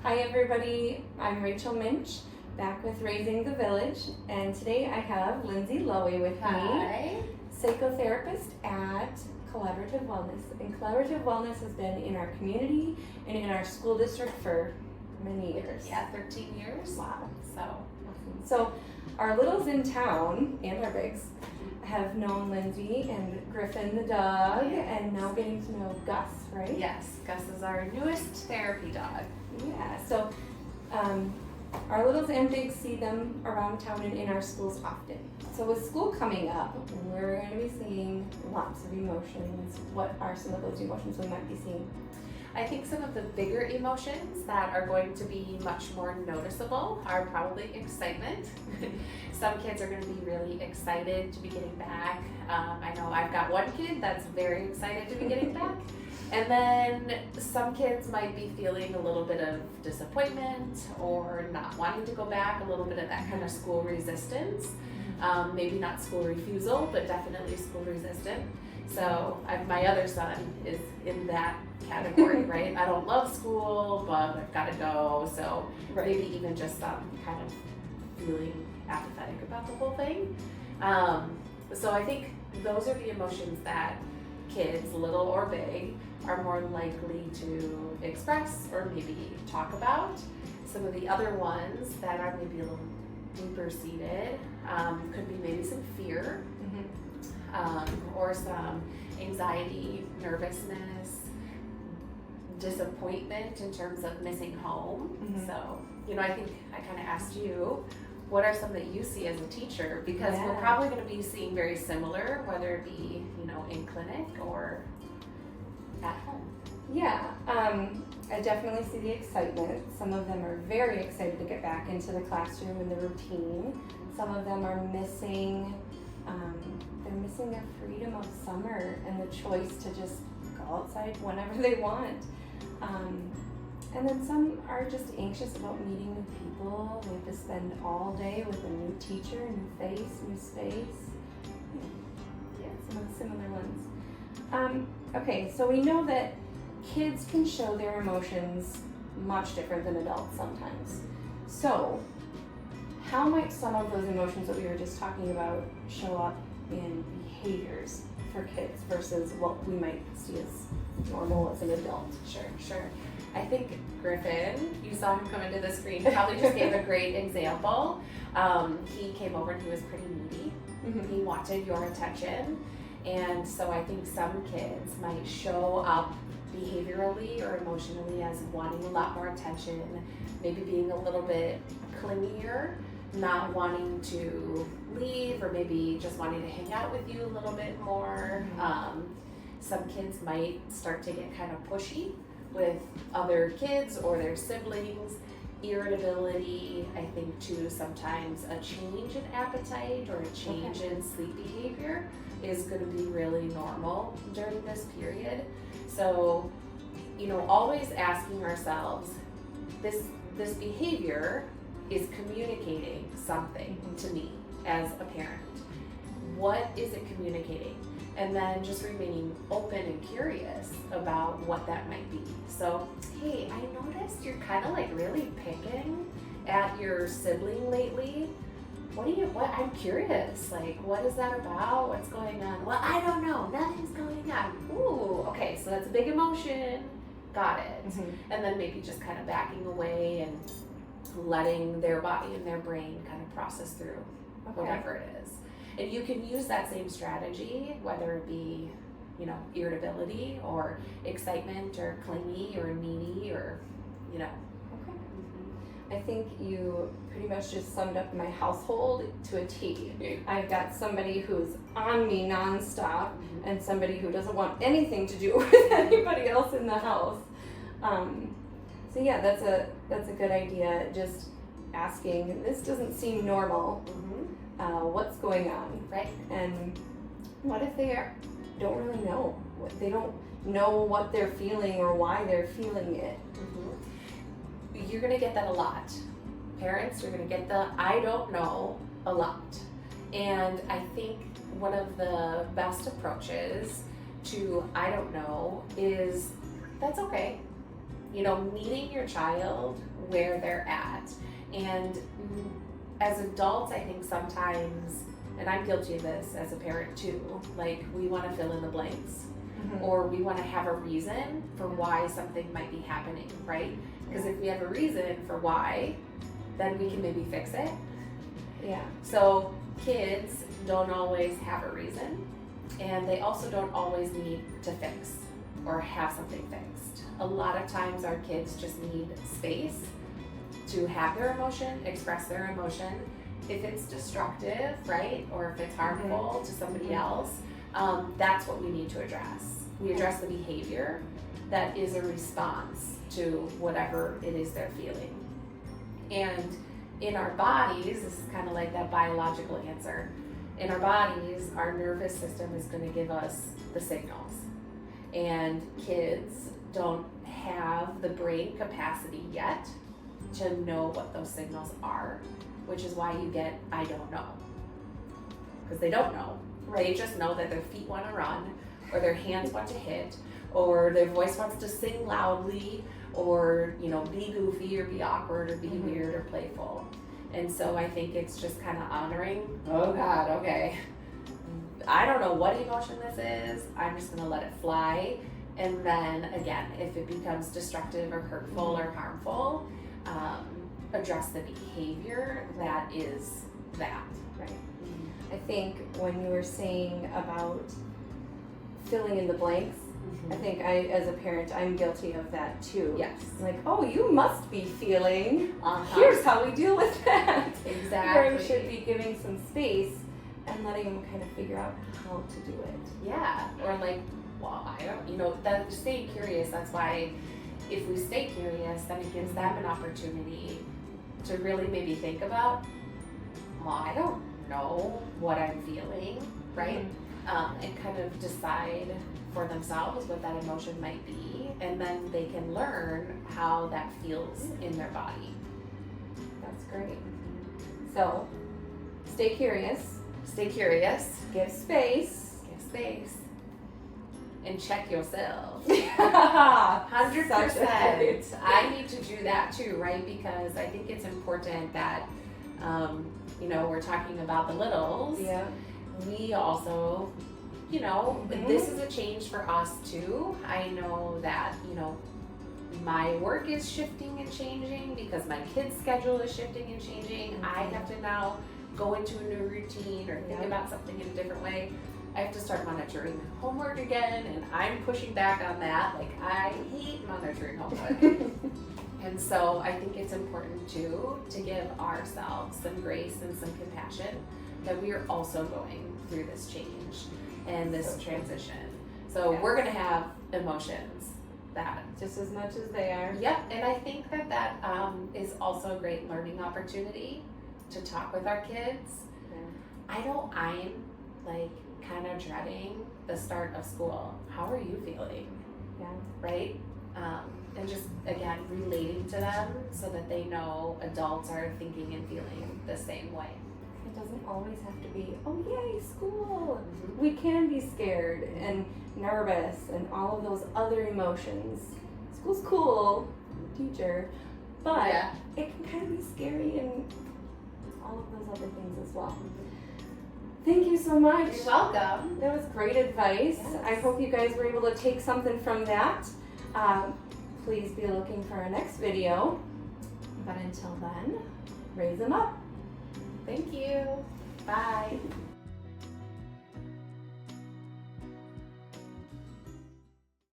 Hi everybody, I'm Rachel Minch, back with Raising the Village, and today I have Lindsay Loewe with Hi. me, psychotherapist at Collaborative Wellness. And Collaborative Wellness has been in our community and in our school district for many years. Yeah, 13 years. Wow. So, Our littles in town, and our bigs, have known Lindsay and Griffin the dog, and now getting to know Gus, right? yes, Gus is our newest therapy dog. Yeah, so our littles and bigs see them around town and in our schools often. So with school coming up, we're going to be seeing lots of emotions. What are some of those emotions we might be seeing? I think some of the bigger emotions that are going to be much more noticeable are probably excitement. Some kids are going to be really excited to be getting back. I know I've got one kid that's very excited to be getting back. And then some kids might be feeling a little bit of disappointment or not wanting to go back, a little bit of that kind of school resistance. Maybe not school refusal, but definitely school resistant. So my other son is in that category, right? I don't love school, but I've got to go. So maybe even just some kind of feeling apathetic about the whole thing. So I think those are the emotions that kids, little or big, are more likely to express or maybe talk about. Some of the other ones that are maybe a little deeper seated could be maybe some fear. Or some anxiety, nervousness, disappointment in terms of missing home. So, I think I kind of asked you, what are some that you see as a teacher? Because we're probably going to be seeing very similar, whether it be, in clinic or at home. Yeah, I definitely see the excitement. Some of them are very excited to get back into the classroom and the routine. Some of them are missing their freedom of summer and the choice to just go outside whenever they want. And then some are just anxious about meeting new people. They have to spend all day with a new teacher, new face, new space. Yeah, some of the similar ones. Okay, so we know that kids can show their emotions much different than adults sometimes. So, how might some of those emotions that we were just talking about show up in behaviors for kids versus what we might see as normal as an adult? Sure. I think Griffin, you saw him come into the screen, probably just gave a great example. He came over and he was pretty needy. He wanted your attention. And so I think some kids might show up behaviorally or emotionally as wanting a lot more attention, maybe being a little bit clingier, not wanting to leave, or maybe just wanting to hang out with you a little bit more. Some kids might start to get kind of pushy with other kids or their siblings. Irritability, I think too, sometimes a change in appetite or a change in sleep behavior is going to be really normal during this period. So, always asking ourselves, this behavior is communicating something to me as a parent. What is it communicating? And then just remaining open and curious about what that might be. So, hey, I noticed you're kind of like really picking at your sibling lately. I'm curious, like, what is that about? What's going on? Well, I don't know, nothing's going on. Ooh, okay, so that's a big emotion. Got it. And then maybe just kind of backing away and letting their body and their brain kind of process through whatever it is. And you can use that same strategy, whether it be, irritability or excitement or clingy or needy or, I think you pretty much just summed up my household to a T. I've got somebody who's on me nonstop and somebody who doesn't want anything to do with anybody else in the house. So yeah, that's a good idea. Just asking, this doesn't seem normal. What's going on? Right. And what if they don't really know? They don't know what they're feeling or why they're feeling it. You're going to get that a lot. Parents, you're going to get the I don't know a lot. And I think one of the best approaches to I don't know is that's okay. meeting your child where they're at. And as adults, I think sometimes, and I'm guilty of this as a parent too, like we want to fill in the blanks, or we want to have a reason for why something might be happening, right? Because if we have a reason for why, then we can maybe fix it. Yeah. So kids don't always have a reason, and they also don't always need to fix or have something fixed. A lot of times our kids just need space to have their emotion, express their emotion. If it's destructive, right, or if it's harmful to somebody else, that's what we need to address. We address the behavior that is a response to whatever it is they're feeling. And in our bodies, this is kind of like that biological answer. In our bodies, our nervous system is going to give us the signals. And kids don't have the brain capacity yet to know what those signals are, which is why you get, I don't know. Because they don't know. Right. They just know that their feet want to run, or their hands want to hit, or their voice wants to sing loudly, or be goofy or be awkward or be weird or playful. And so I think it's just kind of honoring, oh God, okay, I don't know what emotion this is, I'm just gonna let it fly. And then again, if it becomes destructive or hurtful or harmful, address the behavior that is that. Right. I think when you were saying about filling in the blanks, I think as a parent, I'm guilty of that too. Yes. Like, oh, you must be feeling, here's how we deal with that. Exactly. Where we should be giving some space and letting them kind of figure out how to do it. Yeah. Or like, well, I don't, that staying curious, that's why if we stay curious, then it gives them an opportunity to really maybe think about, well, I don't know what I'm feeling, right? And kind of decide for themselves what that emotion might be, and then they can learn how that feels in their body. That's great. So, stay curious. Stay curious. Give space. Give space. And check yourself. 100%. I need to do that too, right? Because I think it's important that, we're talking about the littles. Yeah. We also, this is a change for us too. I know that, my work is shifting and changing because my kids' schedule is shifting and changing. I have to now go into a new routine or think about something in a different way. I have to start monitoring homework again, and I'm pushing back on that. Like, I hate monitoring homework. And so I think it's important too to give ourselves some grace and some compassion that we are also going through this change and this transition. So we're going to have emotions that just as much as they are. Yep. And I think that is also a great learning opportunity to talk with our kids. I'm like kind of dreading the start of school. How are you feeling? Yeah. Right? And just, again, relating to them so that they know adults are thinking and feeling the same way. It doesn't always have to be, oh yay, school. We can be scared and nervous and all of those other emotions. School's cool, teacher, but it can kind of be scary and all of those other things as well. Thank you so much. You're welcome. That was great advice. Yes. I hope you guys were able to take something from that. Please be looking for our next video. But until then, raise them up.